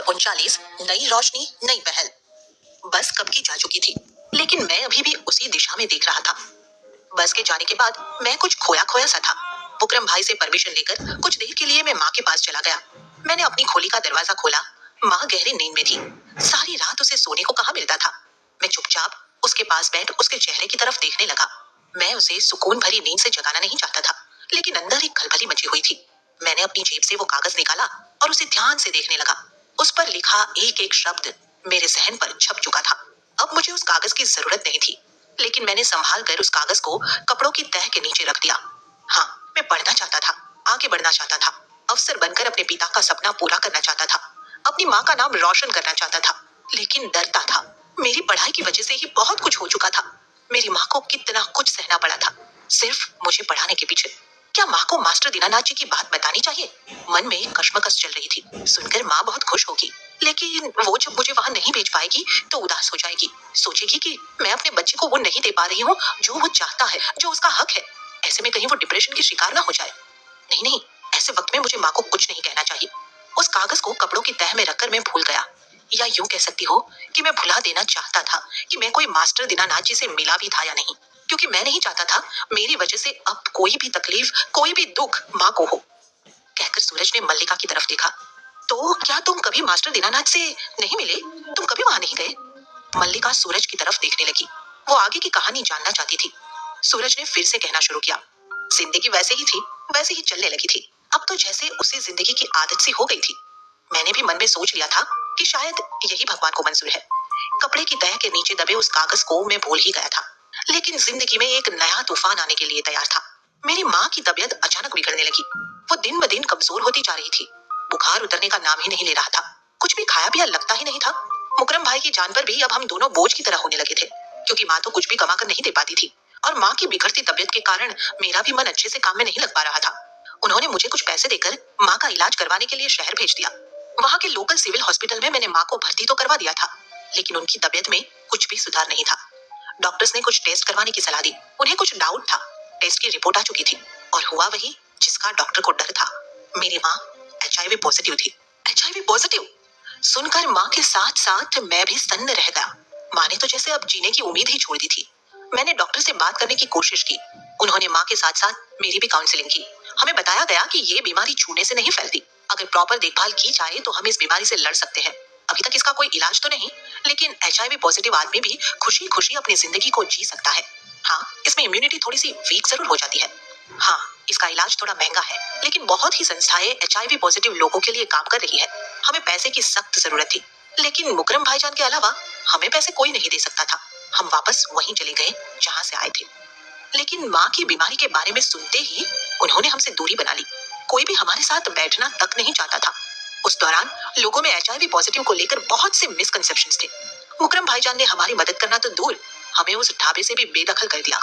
2039 नई रोशनी नई पहल। बस कब की जा चुकी थी, लेकिन मैं अभी भी उसी दिशा में देख रहा था। बस के जाने के बाद मैं कुछ खोया खोया सा था। बुकरम भाई से परमिशन लेकर कुछ देर के लिए मैं माँ के पास चला गया। मैंने अपनी खोली का दरवाजा खोला। माँ गहरी नींद में थी। सारी रात उसे सोने को कहाँ मिलता था। मैं चुपचाप उसके पास बैठ उसके चेहरे की तरफ देखने लगा। मैं उसे सुकून भरी नींद से जगाना नहीं चाहता था, लेकिन अंदर एक खलबली मची हुई थी। मैंने अपनी जेब से वो कागज निकाला और उसे ध्यान से देखने लगा। उस पर लिखा एक एक शब्द मेरे सहन पर छप चुका था। अब मुझे उस कागज की जरूरत नहीं थी, लेकिन मैंने संभाल कर उस कागज को कपड़ों की तह के नीचे रख दिया। हाँ, मैं पढ़ना चाहता था, आगे बढ़ना चाहता था, अफसर बनकर अपने पिता का सपना पूरा करना चाहता था, अपनी माँ का नाम रोशन करना चाहता था, लेकिन डरता था। मेरी पढ़ाई की वजह से ही बहुत कुछ हो चुका था। मेरी माँ को कितना कुछ सहना पड़ा था, सिर्फ मुझे पढ़ाने के पीछे। क्या माँ को मास्टर दीनानाथ जी की बात बतानी चाहिए? मन में एक कश्मकश चल रही थी। सुनकर माँ बहुत खुश होगी, लेकिन वो जब मुझे वहां नहीं भेज पाएगी तो उदास हो जाएगी। सोचेगी कि मैं अपने बच्चे को वो नहीं दे पा रही हूँ जो वो चाहता है, जो उसका हक है। ऐसे में कहीं वो डिप्रेशन की शिकार ना हो जाए। नहीं नहीं, ऐसे वक्त में मुझे माँ को कुछ नहीं कहना चाहिए। उस कागज को कपड़ों की तह में रखकर मैं भूल गया, या यूं कह सकती हो कि मैं भुला देना चाहता था कि मैं कोई मास्टर दीनानाथ जी से मिला भी था या नहीं, क्योंकि मैं नहीं चाहता था मेरी वजह से अब कोई भी तकलीफ, कोई भी दुख माँ को हो। कहकर सूरज ने मल्लिका की तरफ देखा। तो क्या तुम कभी मास्टर दीनानाथ से नहीं मिले? तुम कभी वहां नहीं गए? मल्लिका सूरज की तरफ देखने लगी। वो आगे की कहानी जानना चाहती थी। सूरज ने फिर से कहना शुरू किया। जिंदगी वैसे ही थी, वैसे ही चलने लगी थी। अब तो जैसे उसे जिंदगी की आदत सी हो गई थी। मैंने भी मन में सोच लिया था कि शायद यही भगवान को मंजूर है। कपड़े की तह के नीचे दबे उस कागज को मैं भूल ही गया था, लेकिन जिंदगी में एक नया तूफान आने के लिए तैयार था। मेरी माँ की तबीयत अचानक बिगड़ने लगी। वो दिन ब दिन कमजोर होती जा रही थी। बुखार उतरने का नाम ही नहीं ले रहा था। कुछ भी खाया पिया लगता ही नहीं था। मुकरम भाई की जान पर भी अब हम दोनों बोझ की तरह होने लगे थे, क्योंकि माँ तो कुछ भी कमा कर नहीं दे पाती थी, और माँ की बिगड़ती तबीयत के कारण मेरा भी मन अच्छे से काम में नहीं लग पा रहा था। उन्होंने मुझे कुछ पैसे देकर माँ का इलाज करवाने के लिए शहर भेज दिया। वहाँ के लोकल सिविल हॉस्पिटल में मैंने माँ को भर्ती तो करवा दिया था, लेकिन उनकी तबीयत में कुछ भी सुधार नहीं था। डॉक्टर्स ने कुछ टेस्ट करवाने की सलाह दी। उन्हें कुछ डाउट था। टेस्ट की रिपोर्ट आ चुकी थी, और हुआ वही जिसका डॉक्टर को डर था। मेरी माँ HIV पॉजिटिव थी। HIV पॉजिटिव सुनकर माँ के साथ साथ मैं भी सन्न रह गया। माँ ने तो जैसे अब जीने की उम्मीद ही छोड़ दी थी। मैंने डॉक्टर से बात करने की कोशिश की। उन्होंने माँ के साथ साथ मेरी भी काउंसलिंग की। हमें बताया गया कि ये बीमारी छूने से नहीं फैलती। अगर प्रॉपर देखभाल की जाए तो हम इस बीमारी से लड़ सकते हैं। अभी तक इसका कोई इलाज तो नहीं, लेकिन HIV पॉजिटिव आदमी भी खुशी खुशी अपनी जिंदगी को जी सकता है। हाँ, इसमें इम्यूनिटी थोड़ी सी वीक जरूर हो जाती है। हाँ, इसका इलाज थोड़ा महंगा है, लेकिन बहुत ही संस्थाएं HIV पॉजिटिव लोगों के लिए काम कर रही है। हमें पैसे की सख्त जरूरत थी, लेकिन मुकरम भाईजान के अलावा हमें पैसे कोई नहीं दे सकता था। हम वापस वहीं चले गए जहाँ से आए थे। लेकिन माँ की बीमारी के बारे में सुनते ही उन्होंने हमसे दूरी बना ली। कोई भी हमारे साथ बैठना तक नहीं चाहता था। उस दौरान लोगों में HIV पॉजिटिव को लेकर बहुत से मिसकंसेप्शंस थे। मुकरम भाईजान ने हमारी मदद करना तो दूर, हमें उस ढाबे से भी बेदखल कर दिया।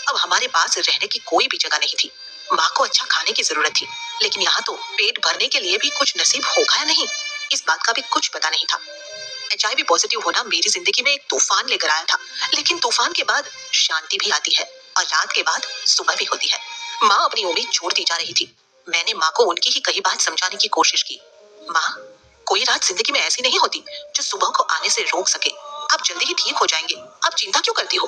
अब हमारे पास रहने की कोई भी जगह नहीं थी। माँ को अच्छा खाने की जरूरत थी, लेकिन यहाँ तो पेट भरने के लिए भी कुछ नसीब होगा या नहीं, इस बात का भी कुछ पता नहीं था। HIV पॉजिटिव होना मेरी जिंदगी में एक तूफान लेकर आया था, लेकिन तूफान के बाद शांति भी आती है, और रात के बाद सुबह भी होती है। माँ अपनी उम्मीद छोड़ती जा रही थी। मैंने माँ को उनकी ही कही बात समझाने की कोशिश की। माँ, कोई रात जिंदगी में ऐसी नहीं होती जो सुबह को आने से रोक सके। आप जल्दी ही ठीक हो जाएंगे, आप चिंता क्यों करती हो?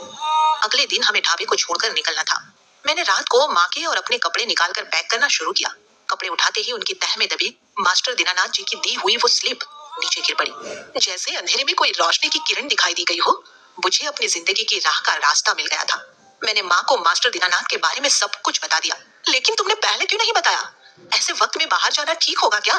अगले दिन हमें ढाबे को छोड़कर निकलना था। मैंने रात को माँ के और अपने कपड़े निकालकर पैक करना शुरू किया। कपड़े उठाते ही उनकी तह में दबी मास्टर दीनानाथ जी की दी हुई वो स्लिप नीचे गिर पड़ी। जैसे अंधेरे में कोई रोशनी की किरण दिखाई दी गई हो। मुझे अपनी जिंदगी की राह का रास्ता मिल गया था। मैंने माँ को मास्टर दीनानाथ के बारे में सब कुछ बता दिया। लेकिन तुमने पहले क्यों नहीं बताया? ऐसे वक्त में बाहर जाना ठीक होगा क्या?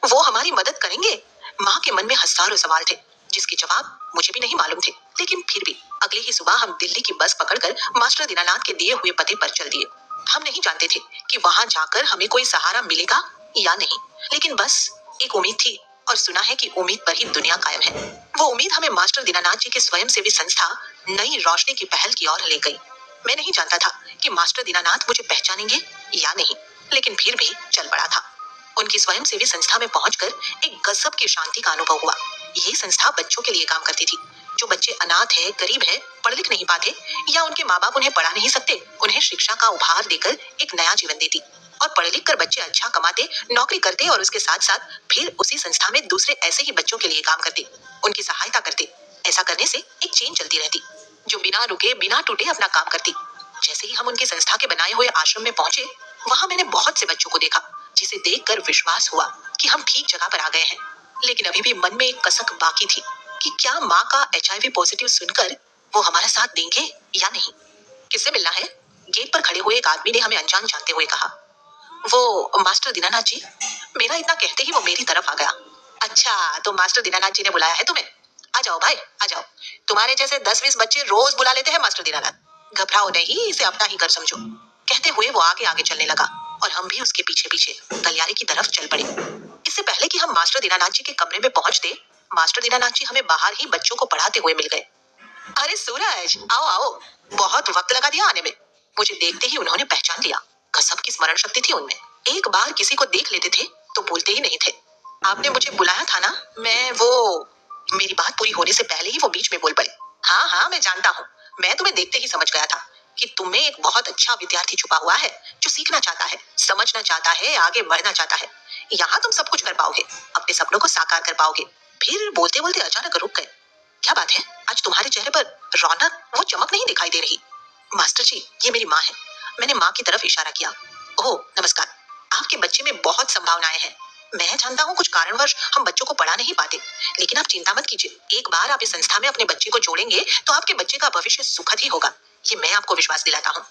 वो हमारी मदद करेंगे? माँ के मन में हजारों सवाल थे, जिसके जवाब मुझे भी नहीं मालूम थे। लेकिन फिर भी अगले ही सुबह हम दिल्ली की बस पकड़कर मास्टर दीनानाथ के दिए हुए पते पर चल दिए। हम नहीं जानते थे कि वहां जाकर हमें कोई सहारा मिलेगा या नहीं, लेकिन बस एक उम्मीद थी, और सुना है कि उम्मीद पर ही दुनिया कायम है। वो उम्मीद हमें मास्टर दीनानाथ जी के स्वयंसेवी संस्था नई रोशनी की पहल की ओर ले गई। मैं नहीं जानता था कि मास्टर दीनानाथ मुझे पहचानेंगे या नहीं, लेकिन फिर भी चल पड़ा था। उनकी स्वयंसेवी संस्था में पहुंचकर एक गजब की शांति का अनुभव हुआ। ये संस्था बच्चों के लिए काम करती थी। जो बच्चे अनाथ है, गरीब है, पढ़ लिख नहीं पाते, या उनके माँ बाप उन्हें पढ़ा नहीं सकते, उन्हें शिक्षा का उपहार देकर एक नया जीवन देती। और पढ़ लिख कर बच्चे अच्छा कमाते, नौकरी करते और उसके साथ साथ फिर उसी संस्था में दूसरे ऐसे ही बच्चों के लिए काम करते, उनकी सहायता करते। ऐसा करने से एक चेन चलती रहती जो बिना रुके बिना टूटे अपना काम करती। जैसे ही हम उनकी संस्था के बनाए हुए आश्रम में पहुंचे, वहां मैंने बहुत से बच्चों को देखा जिसे देखकर विश्वास हुआ कि हम ठीक जगह पर आ गए हैं। लेकिन अभी भी मन में एक कसक बाकी थी कि क्या माँ का HIV पॉजिटिव सुनकर वो हमारा साथ देंगे या नहीं। किससे मिलना है? गेट पर खड़े हुए एक आदमी ने हमें अनजान जानते हुए कहा। वो मास्टर दीनानाथ जी। मेरा इतना कहते ही वो मेरी तरफ आ गया। अच्छा, तो मास्टर दीनानाथ जी ने बुलाया है तुम्हें? आ जाओ भाई, आ जाओ। तुम्हारे जैसे 10-20 बच्चे रोज बुला लेते हैं मास्टर दीनानाथ। घबराओ नहीं, इसे अपना ही घर समझो। कहते हुए वो आगे आगे चलने लगा और हम भी उसके पीछे पीछे गलियारे की तरफ चल पड़े। इससे पहले कि हम मास्टर दीनानाथ जी के कमरे में पहुंचते, मास्टर दीनानाथ जी हमें बाहर ही बच्चों को पढ़ाते हुए मिल गए। अरे सूरज, आओ आओ, बहुत वक्त लगा दिया आने में। मुझे देखते ही उन्होंने पहचान लिया। गजब की स्मरण शक्ति थी उनमें। एक बार किसी को देख लेते थे तो भूलते ही नहीं थे। आपने मुझे बुलाया था ना? मेरी बात पूरी होने से पहले ही वो बीच में बोल पड़े। हाँ हाँ, मैं जानता हूँ। मैं तुम्हें देखते ही समझ गया था कि तुम्हें एक बहुत अच्छा विद्यार्थी छुपा हुआ है जो सीखना चाहता है, समझना चाहता है, आगे बढ़ना चाहता है। यहाँ तुम सब कुछ कर पाओगे, अपने सपनों को साकार कर पाओगे। फिर बोलते बोलते अचानक रुक गए। क्या बात है, आज तुम्हारे चेहरे पर रौनक, वो चमक नहीं दिखाई दे रही? मास्टर जी, ये मेरी माँ है। मैंने माँ की तरफ इशारा किया। ओह नमस्कार। आपके बच्चे में बहुत संभावनाएं हैं। मैं जानता हूँ कुछ कारणवश हम बच्चों को पढ़ा नहीं पाते, लेकिन आप चिंता मत कीजिए। एक बार आप इस संस्था में अपने बच्चे को जोड़ेंगे तो आपके बच्चे का भविष्य सुखद ही होगा, ये मैं आपको विश्वास दिलाता हूँ।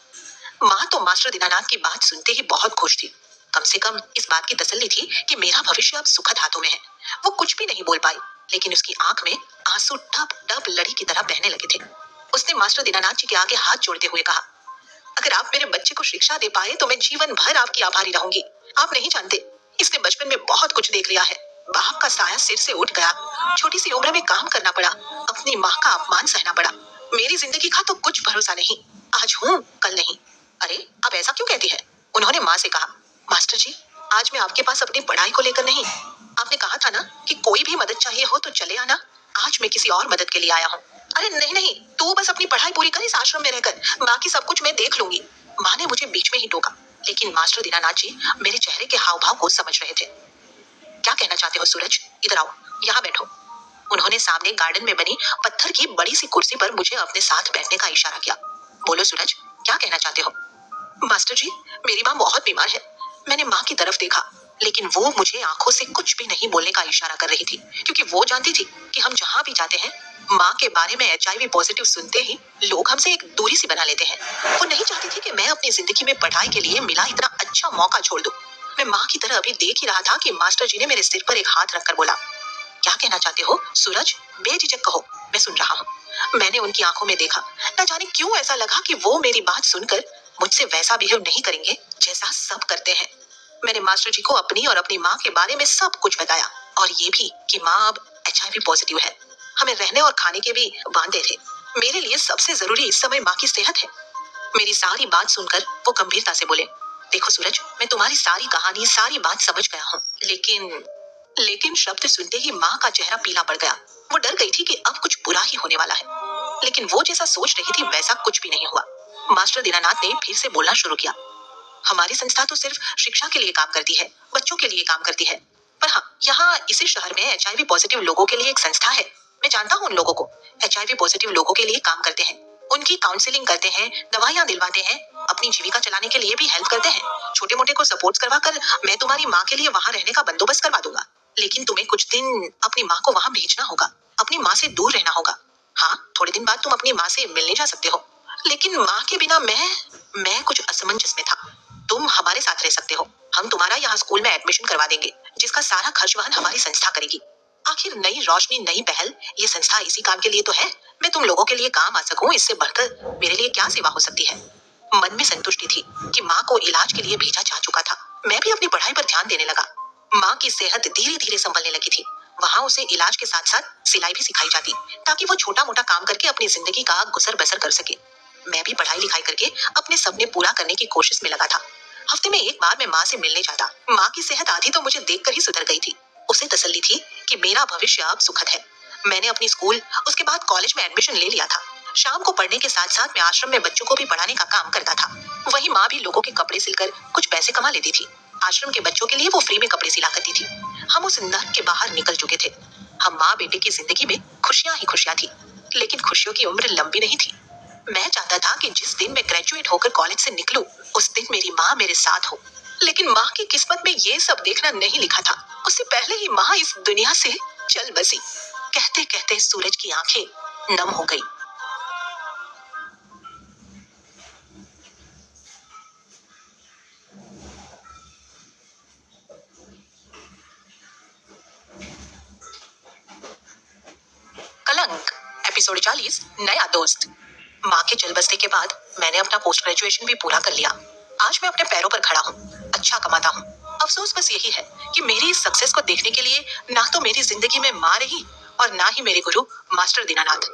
माँ तो मास्टर दीनानाथ की बात सुनते ही बहुत खुश थी। कम से कम इस बात की तसल्ली थी कि मेरा भविष्य अब सुखद हाथों में है। वो कुछ भी नहीं बोल पाई, लेकिन उसकी आंख में आंसू टप टप लड़ी की तरह बहने लगे थे। उसने मास्टर दीनानाथ जी के आगे हाथ जोड़ते हुए कहा, अगर आप मेरे बच्चे को शिक्षा दे पाए तो मैं जीवन भर आपकी आभारी रहूंगी। आप नहीं जानते, इसने बचपन में बहुत कुछ देख लिया है। बाप का साया सिर से उठ गया, छोटी सी उम्र में काम करना पड़ा, अपनी माँ का अपमान सहना पड़ा। मेरी जिंदगी का तो कुछ भरोसा नहीं, आज हूँ कल नहीं। अरे आप ऐसा क्यों कहती है? उन्होंने माँ से कहा। मास्टर जी, आज मैं आपके पास अपनी पढ़ाई को लेकर नहीं, आपने कहा था ना कि कोई भी मदद चाहिए हो तो चले आना। आज मैं किसी और मदद के लिए आया हूँ। अरे नहीं नहीं, तू बस अपनी पढ़ाई पूरी कर इस आश्रम में रहकर, बाकी सब कुछ मैं देख लूंगी। माँ ने मुझे बीच में ही टोका, लेकिन मास्टर दीनानाथ जी मेरे चेहरे के हाव भाव को समझ रहे थे। क्या कहना चाहते हो सूरज? इधर आओ, यहाँ बैठो। उन्होंने सामने गार्डन में बनी पत्थर की बड़ी सी कुर्सी पर मुझे अपने साथ बैठने का इशारा किया। बोलो सूरज, क्या कहना चाहते हो? मास्टर जी, मेरी माँ बहुत बीमार है। मैंने माँ की तरफ देखा, लेकिन वो मुझे आंखों से कुछ भी नहीं बोलने का इशारा कर रही थी, क्योंकि वो जानती थी कि हम जहाँ भी जाते हैं, माँ के बारे में HIV पॉजिटिव सुनते ही लोग हमसे एक दूरी सी बना लेते हैं। वो नहीं चाहती थी कि मैं अपनी जिंदगी में पढ़ाई के लिए मिला इतना अच्छा मौका छोड़ दूं। मैं माँ की तरह अभी देख ही रहा था कि मास्टर जी ने मेरे सिर पर एक हाथ रखकर बोला, क्या कहना चाहते हो सूरज? बेझिझक कहो, मैं सुन रहा हूँ। मैंने उनकी आंखों में देखा। न जाने क्यों ऐसा लगा कि वो मेरी बात सुनकर मुझसे वैसा बिहेव नहीं करेंगे जैसा सब करते हैं। मैंने मास्टर जी को अपनी और अपनी माँ के बारे में सब कुछ बताया, और ये भी कि माँ अब HIV पॉजिटिव है। हमें रहने और खाने के भी वांदे थे। मेरे लिए सबसे जरूरी इस समय माँ की सेहत है। मेरी सारी बात सुनकर वो गंभीरता से बोले, देखो सूरज, मैं तुम्हारी सारी कहानी, सारी बात समझ गया हूँ, लेकिन शब्द सुनते ही माँ का चेहरा पीला पड़ गया। वो डर गई थी कि अब कुछ बुरा ही होने वाला है, लेकिन वो जैसा सोच रही थी वैसा कुछ भी नहीं हुआ। मास्टर दीनानाथ ने फिर से बोलना शुरू किया। हमारी संस्था तो सिर्फ शिक्षा के लिए काम करती है, बच्चों के लिए काम करती है। पर हाँ, यहाँ इसी शहर में HIV पॉजिटिव लोगों के लिए एक संस्था है। मैं जानता हूँ उन लोगों को। HIV पॉजिटिव लोगों के लिए काम करते हैं, उनकी काउंसलिंग करते हैं, दवाइयाँ दिलवाते हैं, अपनी जीविका चलाने के लिए भी हेल्प करते हैं। छोटे मोटे को सपोर्ट करवा कर मैं तुम्हारी माँ के लिए वहाँ रहने का बंदोबस्त करवा दूंगा, लेकिन तुम्हें कुछ दिन अपनी माँ को वहाँ भेजना होगा, अपनी माँ से दूर रहना होगा। हाँ, थोड़े दिन बाद तुम अपनी माँ से मिलने जा सकते हो, लेकिन माँ के बिना मैं कुछ असमंजस में था। तुम हमारे साथ रह सकते हो। हम तुम्हारा यहाँ स्कूल में एडमिशन करवा देंगे, जिसका सारा खर्च वहन हमारी संस्था करेगी। आखिर नई रोशनी, नई पहल, ये संस्था इसी काम के लिए तो है। मैं तुम लोगों के लिए काम आ सकूं, इससे बढ़कर मेरे लिए क्या सेवा हो सकती है। मन में संतुष्टि थी कि माँ को इलाज के लिए भेजा जा चुका था। मैं भी अपनी पढ़ाई पर ध्यान देने लगा। माँ की सेहत धीरे धीरे संभलने लगी थी। वहाँ उसे इलाज के साथ साथ सिलाई भी सिखाई जाती, ताकि वो छोटा मोटा काम करके अपनी जिंदगी का गुजर बसर कर सके। मैं भी पढ़ाई लिखाई करके अपने सपने पूरा करने की कोशिश में लगा था। हफ्ते में एक बार मैं माँ से मिलने जाता। माँ की सेहत आधी तो मुझे देखकर ही सुधर गई थी। उसे तसल्ली थी कि मेरा भविष्य अब सुखद है। मैंने अपनी स्कूल, उसके बाद कॉलेज में एडमिशन ले लिया था। शाम को पढ़ने के साथ साथ मैं आश्रम में बच्चों को भी पढ़ाने का काम करता था। वही माँ भी लोगों के कपड़े सिलकर कुछ पैसे कमा लेती थी। आश्रम के बच्चों के लिए वो फ्री में कपड़े सिला करती थी। हम उस नर्क के बाहर निकल चुके थे। हम माँ बेटे की जिंदगी में खुशियां ही खुशियां थी, लेकिन खुशियों की उम्र लंबी नहीं थी। मैं चाहता था कि जिस दिन मैं ग्रेजुएट होकर कॉलेज से निकलूं, उस दिन मेरी माँ मेरे साथ हो। लेकिन माँ की किस्मत में ये सब देखना नहीं लिखा था। उससे पहले ही माँ इस दुनिया से चल बसी। कहते कहते सूरज की आंखें नम हो गई। कलंक एपिसोड 40 नया दोस्त। माँ के चल बसने के बाद मैंने अपना पोस्ट ग्रेजुएशन भी पूरा कर लिया। आज मैं अपने पैरों पर खड़ा हूँ, अच्छा कमाता हूँ। अफसोस बस यही है कि मेरी इस सक्सेस को देखने के लिए ना तो मेरी जिंदगी में माँ रही और ना ही मेरे गुरु मास्टर दीनानाथ।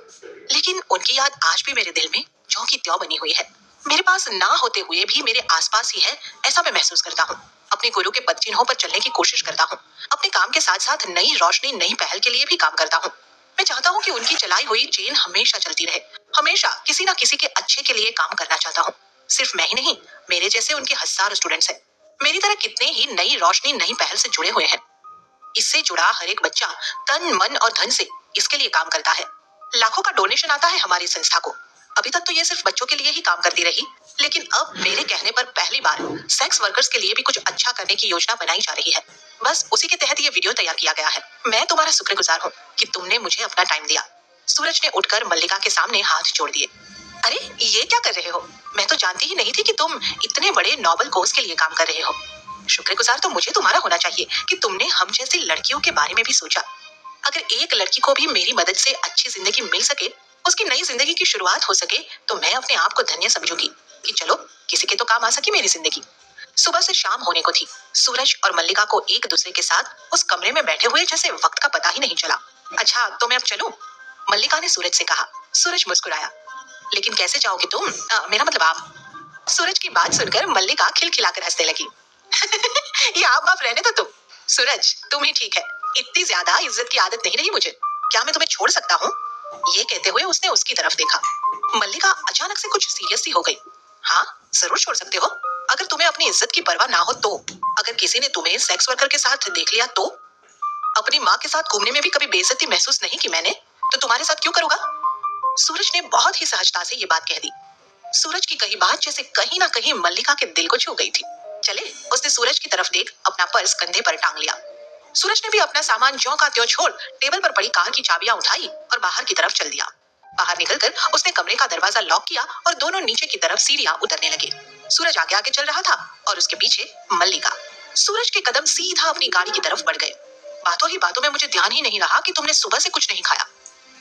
लेकिन उनकी याद आज भी मेरे दिल में ज्यों की त्यों बनी हुई है। मेरे पास ना होते हुए भी मेरे आसपास ही है, ऐसा मैं महसूस करता हूँ। अपने गुरु के पद चिन्हों पर चलने की कोशिश करता हूँ। अपने काम के साथ साथ नई रोशनी नई पहल के लिए भी काम करता हूँ। मैं चाहता हूँ कि उनकी चलाई हुई चेन हमेशा चलती रहे। हमेशा किसी ना किसी के अच्छे के लिए काम करना चाहता हूँ। सिर्फ मैं ही नहीं, मेरे जैसे उनके हजारों स्टूडेंट्स हैं। मेरी तरह कितने ही नई रोशनी नई पहल से जुड़े हुए हैं। इससे जुड़ा हर एक बच्चा तन मन और धन से इसके लिए काम करता है। लाखों का डोनेशन आता है हमारी संस्था को। अभी तक तो ये सिर्फ बच्चों के लिए ही काम करती रही, लेकिन अब मेरे कहने पर पहली बार सेक्स वर्कर्स के लिए भी कुछ अच्छा करने की योजना बनाई जा रही है। बस उसी के तहत ये वीडियो तैयार किया गया है। मैं तुम्हारा शुक्रगुजार हूँ कि तुमने मुझे अपना टाइम दिया। सूरज ने उठकर मल्लिका के सामने हाथ जोड़ दिए। अरे ये क्या कर रहे हो? मैं तो जानती ही नहीं थी कि तुम इतने बड़े नोबल कोर्स के लिए काम कर रहे हो। शुक्रगुजार तो मुझे तुम्हारा होना चाहिए कि तुमने हम जैसी लड़कियों के बारे में भी सोचा। अगर एक लड़की को भी मेरी मदद से अच्छी जिंदगी मिल सके, उसकी नई जिंदगी की शुरुआत हो सके, तो मैं अपने आप को धन्य समझूंगी कि चलो किसी के तो काम आ सकी मेरी जिंदगी। सुबह से शाम होने को थी। सूरज और मल्लिका को एक दूसरे के साथ उस कमरे में बैठे हुए जैसे वक्त का पता ही नहीं चला। अच्छा तो मैं अब चलूं? मल्लिका ने सूरज से कहा। सूरज मुस्कुराया। लेकिन कैसे जाओगे तुम? मेरा मतलब आप। सूरज की बात सुनकर मल्लिका खिलखिलाकर हंसने लगी। ये आप रहने दो तुम। सूरज तुम ही ठीक है। इतनी ज्यादा इज्जत की आदत नहीं रही मुझे। क्या मैं तुम्हें छोड़ सकता हूँ? ये कहते हुए उसने उसकी तरफ देखा। मल्लिका अचानक से कुछ सीरियस सी हो गई। हाँ जरूर छोड़ सकते हो, अगर तुम्हें अपनी इज्जत की परवाह ना हो तो। अगर किसी ने तुम्हें सेक्स वर्कर के साथ देख लिया तो? अपनी माँ के साथ घूमने में भी कभी बेइज्जती महसूस नहीं की मैंने, तो तुम्हारे साथ क्यों करूंगा? सूरज ने बहुत ही सहजता से ये बात कह दी। सूरज की कही बात जैसे कहीं ना कहीं मल्लिका के दिल को छू गई थी। चले, उसने सूरज की तरफ देख अपना पर्स कंधे पर टांग लिया। सूरज ने भी अपना सामान ज्यों का त्यों छोड़ टेबल पर पड़ी कार की चाबियां उठाई और बाहर की तरफ चल दिया। बाहर निकलकर उसने कमरे का दरवाजा लॉक किया और दोनों नीचे की तरफ सीढ़ियां उतरने लगे। सूरज आगे आगे चल रहा था और उसके पीछे मल्लिका। सूरज के कदम सीधा अपनी गाड़ी की तरफ बढ़ गए। बातों ही बातों में मुझे ध्यान ही नहीं रहा कि तुमने सुबह से कुछ नहीं खाया।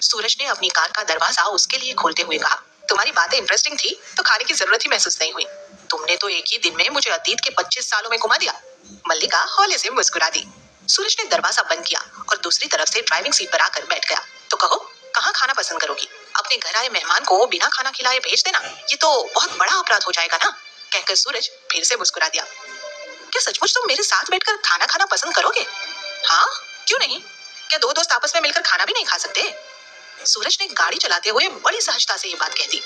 सूरज ने अपनी कार का दरवाजा उसके लिए खोलते हुए कहा। तुम्हारी बातें इंटरेस्टिंग थी तो खाने की जरूरत ही महसूस नहीं हुई। तुमने तो एक ही दिन में मुझे अतीत के 25 सालों में घुमा दिया। मल्लिका हौले से मुस्कुरा दी। सूरज ने दरवाजा बंद किया और दूसरी तरफ से ड्राइविंग सीट पर आकर बैठ गया। तो कहो कहाँ खाना पसंद करोगी? अपने घर आए मेहमान को बिना खाना खिलाए भेज देना, ये तो बहुत बड़ा अपराध हो जाएगा ना, कहकर सूरज फिर से मुस्कुरा दिया। क्या सचमुच तुम मेरे साथ बैठकर खाना खाना पसंद करोगे? हाँ क्यों नहीं, क्या दो दोस्त आपस में मिलकर खाना भी नहीं खा सकते? सूरज ने गाड़ी चलाते हुए बड़ी सहजता से ये बात कह दी।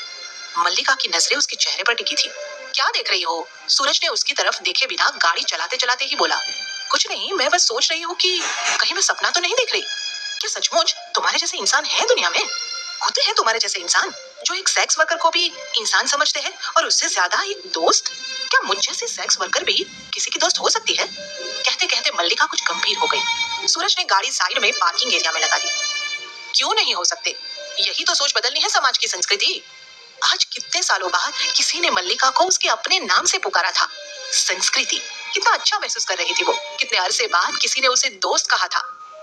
मल्लिका की नजरें उसके चेहरे पर टिकी थी। क्या देख रही हो? सूरज ने उसकी तरफ देखे बिना गाड़ी चलाते चलाते ही बोला। कुछ नहीं, मैं बस सोच रही हूँ कि कहीं मैं सपना तो नहीं देख रही। क्या सचमुच तुम्हारे जैसे इंसान है दुनिया में? होते हैं तुम्हारे जैसे इंसान जो एक सेक्स वर्कर को भी इंसान समझते हैं, और उससे ज्यादा एक दोस्त। क्या मुझ जैसी सेक्स वर्कर भी किसी की दोस्त हो सकती है? कहते कहते मल्लिका कुछ गंभीर हो गई। सूरज ने गाड़ी साइड में पार्किंग एरिया में लगा दी। क्यों नहीं हो सकते? यही तो सोच बदलनी है समाज की संस्कृति। आज कितने सालों बाद किसी ने मल्लिका को उसके अपने नाम से पुकारा था। संस्कृति। कितना अच्छा महसूस कर रही थी वो। कितने अरसे बाद किसी ने उसे दोस्त कहा था।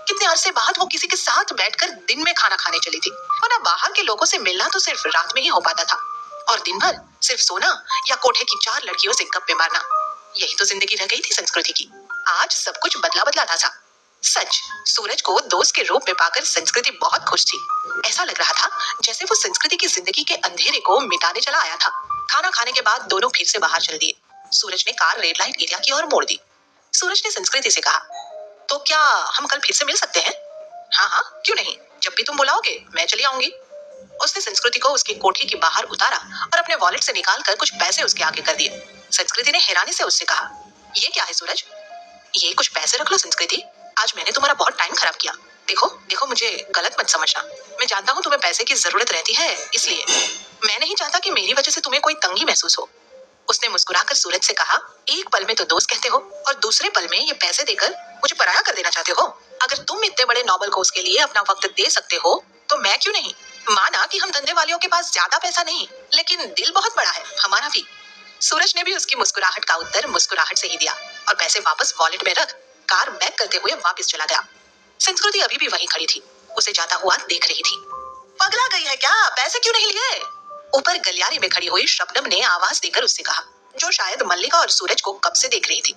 कितने अरसे बाद वो किसी के साथ बैठकर दिन में खाना खाने चली थी। वरना बाहर के लोगों से मिलना तो सिर्फ रात में ही हो पाता था, और दिन भर सिर्फ सोना या कोठे की 4 लड़कियों से गप्पे मारना। यही तो जिंदगी रह गई थी संस्कृति की। आज सब कुछ बदला बदला था। सच, सूरज को दोस्त के रूप में पाकर संस्कृति बहुत खुश थी। ऐसा लग रहा था जैसे वो संस्कृति की जिंदगी के अंधेरे को मिटाने चला आया था। खाना खाने के बाद दोनों फिर से बाहर चल दिए। सूरज ने कार रेड लाइट एरिया की ओर मोड़ दी। सूरज ने संस्कृति से कहा, तो क्या हम कल फिर से मिल सकते हैं? हाँ हाँ क्यों नहीं, जब भी तुम बुलाओगे मैं चली आऊंगी। उसने संस्कृति को उसकी कोठी के बाहर उतारा और अपने वॉलेट से निकालकर कुछ पैसे उसके आगे कर दिए। संस्कृति ने हैरानी से उससे कहा, ये क्या है सूरज? ये कुछ पैसे रख लो संस्कृति, आज मैंने तुम्हारा बहुत टाइम खराब किया। देखो देखो, मुझे गलत मत समझना, मैं जानता हूँ तुम्हें पैसे की जरूरत रहती है, इसलिए मैं नहीं चाहता कि मेरी वजह से तुम्हें कोई तंगी महसूस हो। उसने मुस्कुराकर सूरज से कहा, एक पल में तो दोस्त कहते हो और दूसरे पल में ये पैसे देकर मुझे पराया कर देना चाहते हो। अगर तुम इतने बड़े नोबल कोर्स के लिए अपना वक्त दे सकते हो तो मैं क्यों नहीं। माना कि हम धंधे वालियों के पास ज्यादा पैसा नहीं, लेकिन दिल बहुत बड़ा है, हमारा भी। सूरज ने भी उसकी मुस्कुराहट का उत्तर मुस्कुराहट से ही दिया और पैसे वापस वॉलेट में रख कार बैक करते हुए वापस चला गया। संस्कृति अभी भी वहीं खड़ी थी, उसे जाता हुआ देख रही थी। पगला गई है क्या? पैसे क्यों नहीं लिए? ऊपर गलियारे में खड़ी हुई शबनम ने आवाज देकर उससे कहा, जो शायद मल्लिका और सूरज को कब से देख रही थी।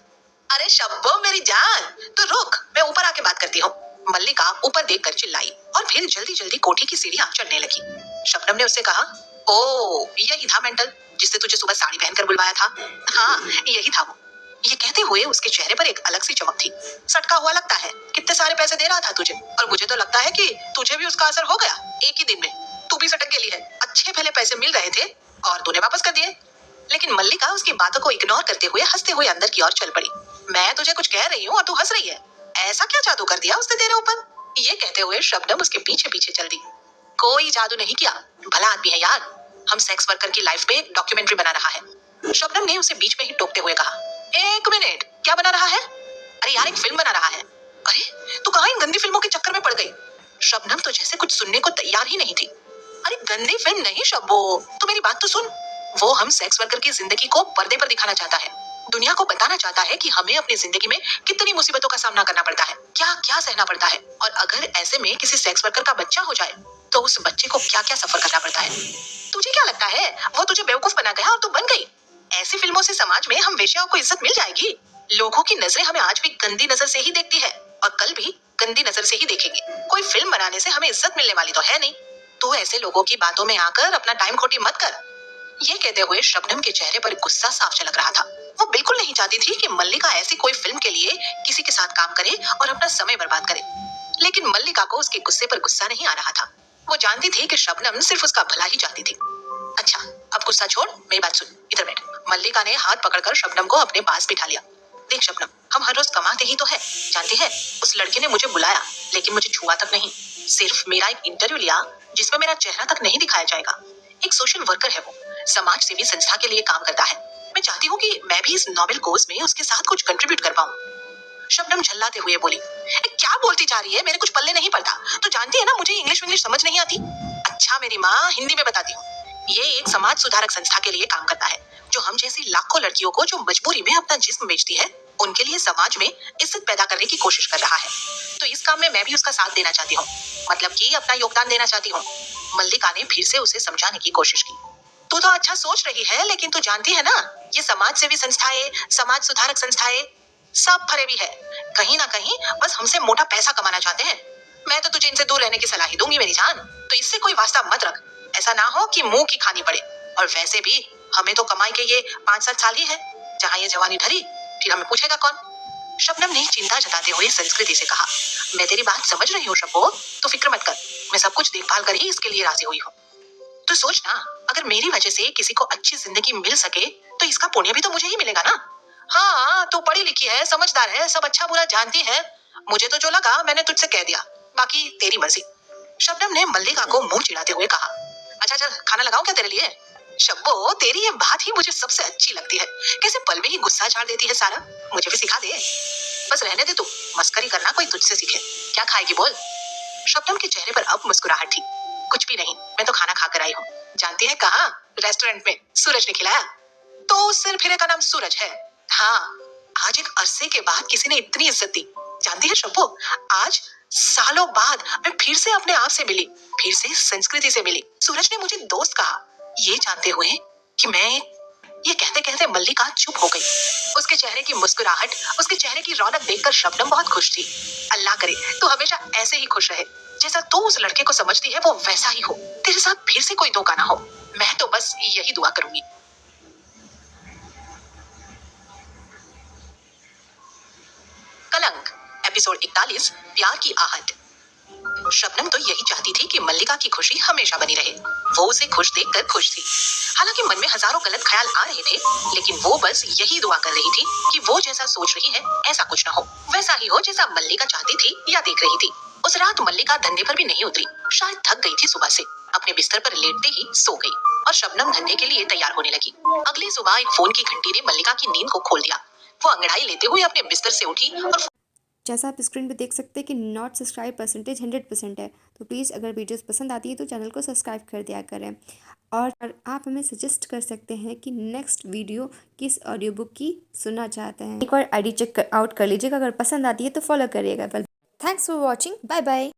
अरे शब्बो मेरी जान, तो रुक, मैं ऊपर आके बात करती हूँ। मल्लिका ऊपर देखकर चिल्लाई और फिर जल्दी जल्दी कोठी की सीढ़ियां चढ़ने लगी। शबनम ने उससे कहा, ओ यही था मेंटल जिससे तुझे सुबह साड़ी पहनकर बुलवाया था। हाँ यही था वो। ये कहते हुए उसके चेहरे पर एक अलग सी चमक थी। सटका हुआ लगता है, कितने सारे पैसे दे रहा था तुझे, और मुझे तो लगता है कि तुझे भी उसका असर हो गया एक ही दिन में। तू भी सटक गेली है, अच्छे पहले पैसे मिल रहे थे और तूने वापस कर दिए। लेकिन मल्लिका उसकी बातों को इग्नोर करते हुए हंसते हुए अंदर की ओर चल पड़ी। मैं तुझे कुछ कह रही हूँ और तू हंस रही है, ऐसा क्या जादू कर दिया उसने तेरे ऊपर? ये कहते हुए शबनम उसके पीछे पीछे चल दी। कोई जादू नहीं किया, भला आदमी है यार, हम सेक्स वर्कर की लाइफ पे एक डॉक्यूमेंट्री बना रहा है। शबनम ने उसे बीच में ही टोकते हुए कहा, एक मिनट, क्या बना रहा है? अरे यार एक फिल्म बना रहा है। अरे तू कहाँ इन गंदी फिल्मों के चक्कर में पड़ गई? शबनम तो जैसे कुछ सुनने को तैयार ही नहीं थी। अरे गंदी फिल्म नहीं शब्बो, तू मेरी बात तो सुन। वो हम सेक्स वर्कर की जिंदगी को पर्दे पर दिखाना चाहता है, दुनिया को बताना चाहता है कि हमें अपनी जिंदगी में कितनी मुसीबतों का सामना करना पड़ता है, क्या क्या सहना पड़ता है, और अगर ऐसे में किसी सेक्स वर्कर का बच्चा हो जाए तो उस बच्चे को क्या क्या सफर करना पड़ता है। तुझे क्या लगता है वो तुझे बेवकूफ बना गया और तू बन गई? ऐसी फिल्मों से समाज में हम वेश्याओं को इज्जत मिल जाएगी। लोगों की नजरें हमें आज भी गंदी नजर से ही देखती है और कल भी गंदी नजर से ही देखेंगे। कोई फिल्म बनाने से हमें इज्जत मिलने वाली तो है नहीं। तू ऐसे लोगों की बातों में आकर अपना टाइम खोटी मत कर। ये कहते हुए शबनम के चेहरे पर गुस्सा साफ झलक रहा था। वो बिल्कुल नहीं चाहती थी कि मल्लिका ऐसी कोई फिल्म के लिए किसी के साथ काम करे और अपना समय बर्बाद करे, लेकिन मल्लिका को उसके गुस्से पर गुस्सा नहीं आ रहा था। वो जानती थी कि शबनम सिर्फ उसका भला ही चाहती थी। अच्छा अब गुस्सा छोड़, मेरी बात सुन, इधर बैठ। मल्लिका ने हाथ पकड़कर शबनम को अपने पास बिठा लिया। देख शबनम, हम हर रोज कमाते ही तो है, जानती है उस लड़के ने मुझे बुलाया लेकिन मुझे छुआ तक नहीं, सिर्फ मेरा एक इंटरव्यू लिया जिसमें मेरा चेहरा तक नहीं दिखाया जाएगा। एक सोशल वर्कर है वो, समाज सेवी संस्था के लिए काम करता है। मैं चाहती हूँ कि मैं भी इस नोबेल कोर्स में उसके साथ कुछ कंट्रीब्यूट कर पाऊँ। शबनम झल्लाते हुए बोली, क्या बोलती जा रही है, मेरे कुछ पल्ले नहीं पड़ता। तू जानती है ना मुझे इंग्लिश समझ नहीं आती। अच्छा मेरी माँ, हिंदी में बताती हूँ। ये एक समाज सुधारक संस्था के लिए काम करता है, जो हम जैसी लाखों लड़कियों को जो मजबूरी में अपना जिस्म बेचती है, उनके लिए समाज में इज्जत पैदा करने की कोशिश कर रहा है। तो इस काम में मैं भी उसका साथ देना चाहती हूँ, मतलब कि अपना योगदान देना चाहती हूँ। मल्लिका ने फिर से उसे समझाने की कोशिश की। तू तो अच्छा सोच रही है, लेकिन तू जानती है ना, ये समाज सेवी संस्थाएं, समाज सुधारक संस्थाएं सब फरेबी है। कहीं ना कहीं बस हमसे मोटा पैसा कमाना चाहते हैं। मैं तो तुझे इनसे दूर रहने की सलाह ही दूंगी मेरी जान। तो इससे कोई वास्ता मत रख, ऐसा ना हो कि मुंह की खानी पड़े। और वैसे भी हमें तो कमाई के ये 5-7 साल ही है, जहाँ ये जवानी ढली फिर हमें पूछेगा कौन। शबनम ने चिंता जताते हुए संस्कृति से कहा, मैं तेरी बात समझ रही हूँ शब्बो, तो फिक्र मत कर, मैं सब कुछ देखभाल कर ही इसके लिए राजी हुई हूँ। तो सोच ना, अगर मेरी वजह से किसी को अच्छी जिंदगी मिल सके तो इसका पुण्य भी तो मुझे ही मिलेगा ना। हाँ तू पढ़ी लिखी है, समझदार है, सब अच्छा बुरा जानती है। मुझे तो जो लगा मैंने तुझसे कह दिया, बाकी तेरी मर्जी। शबनम ने मल्लिका को मुंह चिढ़ाते हुए कहा, अच्छा चल खाना लगाऊं क्या तेरे लिए? शब्बो तेरी ये बात ही मुझे सबसे अच्छी लगती है, कैसे पल में ही गुस्सा झाड़ देती है सारा। मुझे भी सिखा दे। बस रहने दे तू, मस्करी करना कोई तुझसे सीखे। क्या खाएगी बोल? शबनम के चेहरे पर अब मुस्कुराहट थी। कुछ भी नहीं, मैं तो खाना खाकर आई हूँ। जानती है कहाँ? रेस्टोरेंट में, सूरज ने खिलाया। तो उस सिरफिरे का नाम सूरज है। हाँ, आज एक अरसे के बाद किसी ने इतनी इज्जत दी। जानती है शब्बो, आज सालों बाद मैं फिर से अपने आप से मिली, फिर से संस्कृति से मिली। सूरज ने मुझे दोस्त कहा, ये जानते हुए कि मैं, ये कहते कहते मल्लिका चुप हो गई। उसके चेहरे की मुस्कुराहट, उसके चेहरे की रौनक देखकर शबनम बहुत खुश थी। अल्लाह करे तू हमेशा ऐसे ही खुश रहे, जैसा तू उस लड़के को समझती है वो वैसा ही हो, तेरे साथ फिर से कोई धोखा ना हो। मैं तो बस यही दुआ करूंगी। कलंक एपिसोड 41, प्यार की आहट। शबनम तो यही चाहती थी कि मल्लिका की खुशी हमेशा बनी रहे। वो उसे खुश देखकर खुश थी। हालांकि मन में हजारों गलत ख्याल आ रहे थे, लेकिन वो बस यही दुआ कर रही थी कि वो जैसा सोच रही है ऐसा कुछ ना हो, वैसा ही हो जैसा मल्लिका चाहती थी या देख रही थी। उस रात मल्लिका धंधे पर भी नहीं उतरी। शायद थक गई थी सुबह से। अपने बिस्तर पर लेटते ही सो गई और शबनम धंधे के लिए तैयार होने लगी। अगली सुबह एक फोन की घंटी ने मल्लिका की नींद को खोल दिया। वो अंगड़ाई लेते हुए अपने बिस्तर से उठी और जैसा आप स्क्रीन पे देख सकते हैं कि नॉट सब्सक्राइब परसेंटेज 100% है। तो प्लीज़ अगर वीडियोस पसंद आती है तो चैनल को सब्सक्राइब कर दिया करें। और आप हमें सजेस्ट कर सकते हैं कि नेक्स्ट वीडियो किस ऑडियो बुक की सुनना चाहते हैं। एक बार आईडी चेक आउट कर लीजिएगा, अगर पसंद आती है तो फॉलो करिएगा। Thanks for watching, bye bye.